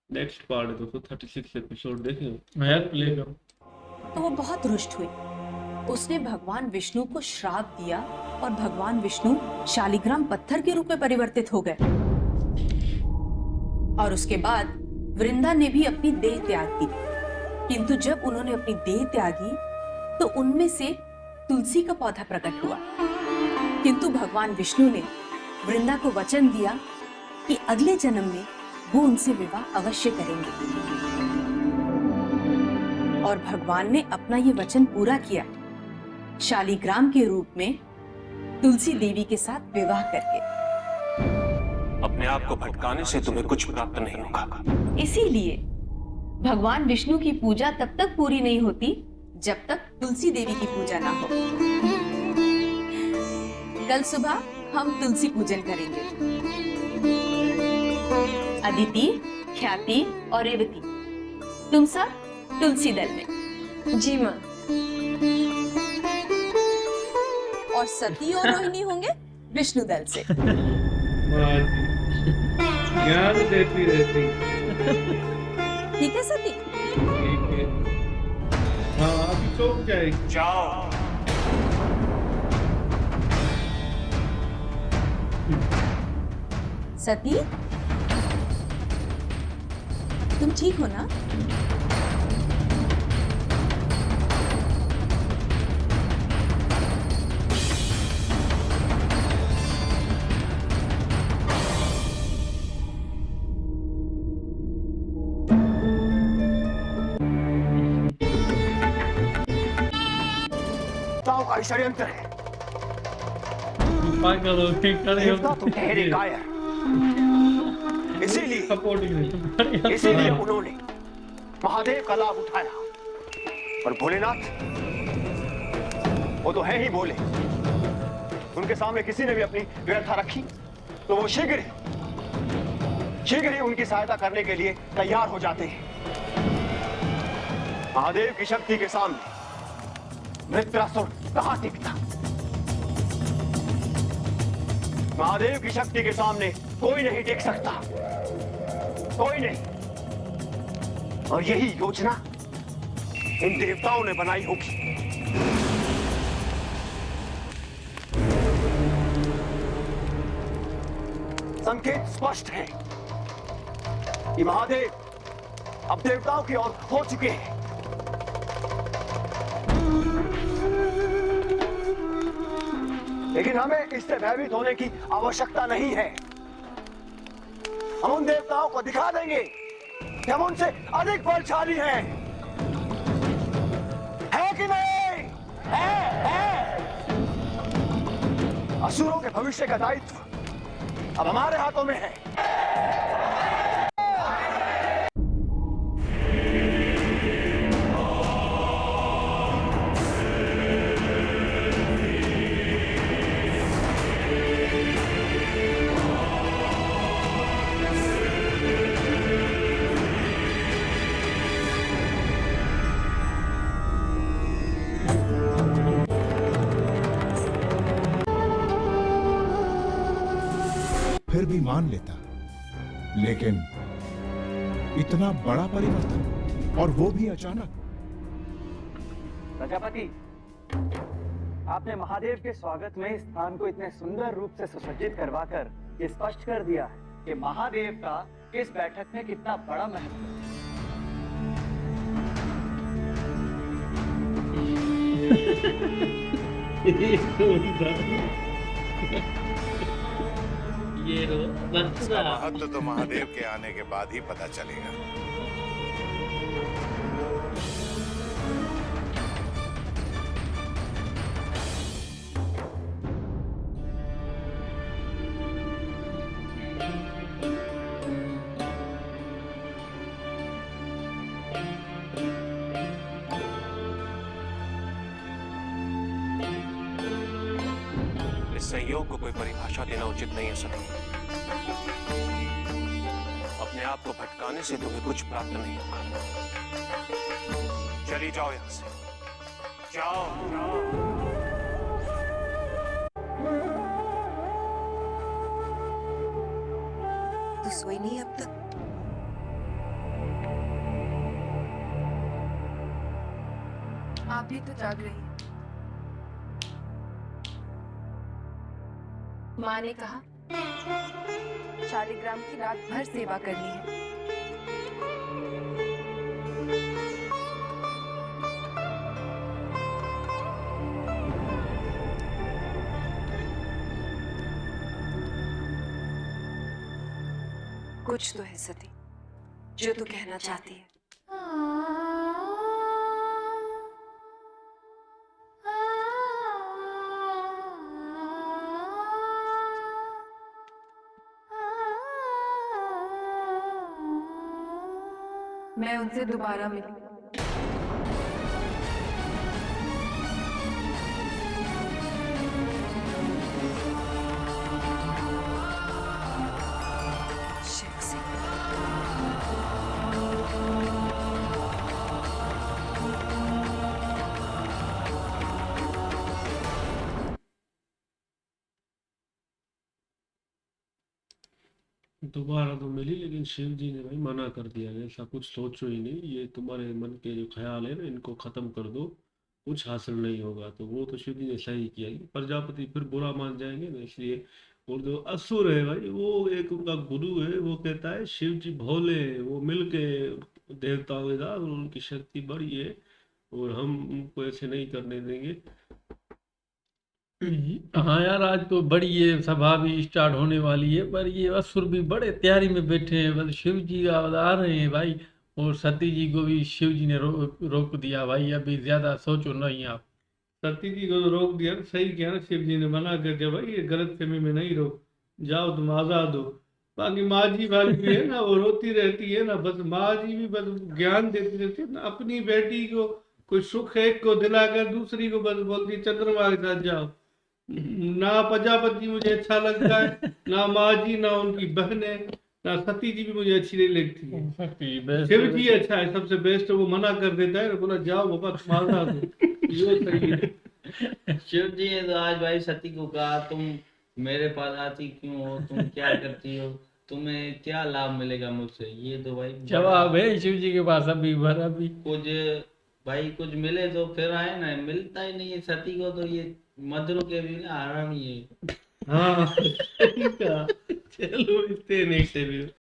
Next part है दोस्तों, 36 episode देखे मैं यार प्ले करूं। तो वो बहुत रुष्ट हुई। उसने भगवान विष्णु को श्राप दिया और भगवान विष्णु शालिग्राम पत्थर के रूप में परिवर्तित हो गए। और उसके बाद वृंदा ने भी अपनी देह त्याग दी। किंतु जब उन्होंने अपनी देह त्यागी तो उनमें से तुलसी का पौधा प्रकट हुआ। किंतु भगवान विष्णु ने वृंदा को वचन दिया कि अगले जन्म में वो उनसे विवाह अवश्य करेंगे। और भगवान ने अपना ये वचन पूरा किया, शालिग्राम के रूप में तुलसी देवी के साथ विवाह करके। अपने आप को भटकाने से तुम्हें कुछ प्राप्त नहीं होगा। इसीलिए भगवान विष्णु की पूजा तब तक पूरी नहीं होती जब तक तुलसी देवी की पूजा ना हो। कल सुबह हम तुलसी पूजन करेंगे। अदिति, ख्याति और रेवती, तुम सब तुलसी दल में। जी माँ। और सती और रोहिणी होंगे विष्णु दल से। ज्ञान देती रहती। ठीक है सती? ठीक है। हाँ अभी चौक जाएगी। जाओ। सती, तुम ठीक हो ना? का षड्यंत्र है। पागल हो गई, देवता तो ठहरे कायर। इसीलिए उन्होंने महादेव का लाभ उठाया। और भोलेनाथ, वो तो है ही भोले। उनके सामने किसी ने भी अपनी व्यर्था रखी तो वो शीघ्र ही उनकी सहायता करने के लिए तैयार हो जाते हैं। महादेव की शक्ति के सामने वृत्रासुर कहां टिकता? महादेव की शक्ति के सामने कोई नहीं टिक सकता, कोई नहीं। और यही योजना इन देवताओं ने बनाई होगी। संकेत स्पष्ट है कि महादेव अब देवताओं की ओर हो चुके हैं। लेकिन हमें इससे भयभीत होने की आवश्यकता नहीं है। हम उन देवताओं को दिखा देंगे कि हम उनसे अधिक बलशाली हैं। है कि नहीं? है। असुरों के भविष्य का दायित्व अब हमारे हाथों में है। फिर भी मान लेता, लेकिन इतना बड़ा परिवर्तन, और वो भी अचानक। प्रजापति, आपने महादेव के स्वागत में इस स्थान को इतने सुंदर रूप से सुसज्जित करवाकर ये स्पष्ट कर दिया है कि महादेव का इस बैठक में कितना बड़ा महत्व है। ये रो इसका महत्व तो महादेव के आने के बाद ही पता चलेगा। इस संयोग को कोई परिभाषा देना उचित नहीं है सर। अपने आप को भटकाने से तुम्हें कुछ प्राप्त नहीं होगा। चली जाओ यहां से। जाओ। तू सोई नहीं अब तक? आप भी तो जाग रही हैं। माँ ने कहा शालिग्राम की रात भर सेवा करनी है। कुछ तो है सती जो तू कहना चाहती है। मैं उनसे दोबारा मिलूं। शिव सिंह। दोबारा तो मिली, लेकिन शिव जी ने भाई मना कर दिया है, ऐसा कुछ सोचो ही नहीं, ये तुम्हारे मन के जो ख्याल है ना इनको खत्म कर दो, कुछ हासिल नहीं होगा। तो वो तो शिव जी ने सही किया कि प्रजापति फिर बुरा मान जाएंगे ना, इसलिए। और जो असुर है भाई, वो एक उनका गुरु है, वो कहता है शिव जी भोले हैं, वो मिलके देवताओं के साथ, और उनकी शक्ति बड़ी है, और हम उनको ऐसे नहीं करने देंगे। हाँ यार, आज तो बड़ी ये सभा भी स्टार्ट होने वाली है, पर ये असुर भी बड़े तैयारी में बैठे हैं, बस शिव जी का आ रहे हैं भाई। और सती जी को भी शिव जी ने रोक दिया भाई, अभी ज्यादा सोचो नहीं आप। सती जी को तो रोक दिया, सही किया ना, शिव जी ने मना करके, भाई ये गलत फहमी में नहीं रहो, जाओ तुम आजाद हो। बाकी माँ जी वाली भी है ना, वो रोती रहती है ना, बस माँ जी भी बस ज्ञान देती रहती है ना, अपनी बेटी को कोई सुख एक को दिलाकर दूसरी को बस बोलती चंद्रमा के साथ जाओ। ना प्रजापति मुझे अच्छा लगता है, ना माँ जी, ना उनकी बहनें, ना सती जी भी मुझे अच्छी नहीं लगती है। शिव जी अच्छा है, सबसे बेस्ट। वो मना कर देता है, बोला जाओ बाबा तुम आजाद हो, ये सही है। शिव जी ने तो आज भाई सती को कहा, तुम मेरे पास आती क्यों हो, तुम क्या करती हो, तुम्हें क्या लाभ मिलेगा मुझसे। ये तो भाई जवाब है शिव जी के पास अभी भर अभी। कुछ भाई कुछ मिले तो फिर आए ना, मिलता ही नहीं है सती को, तो ये मधुर के भी ना आराम ही है। हाँ चलो, इतने नेक्स्ट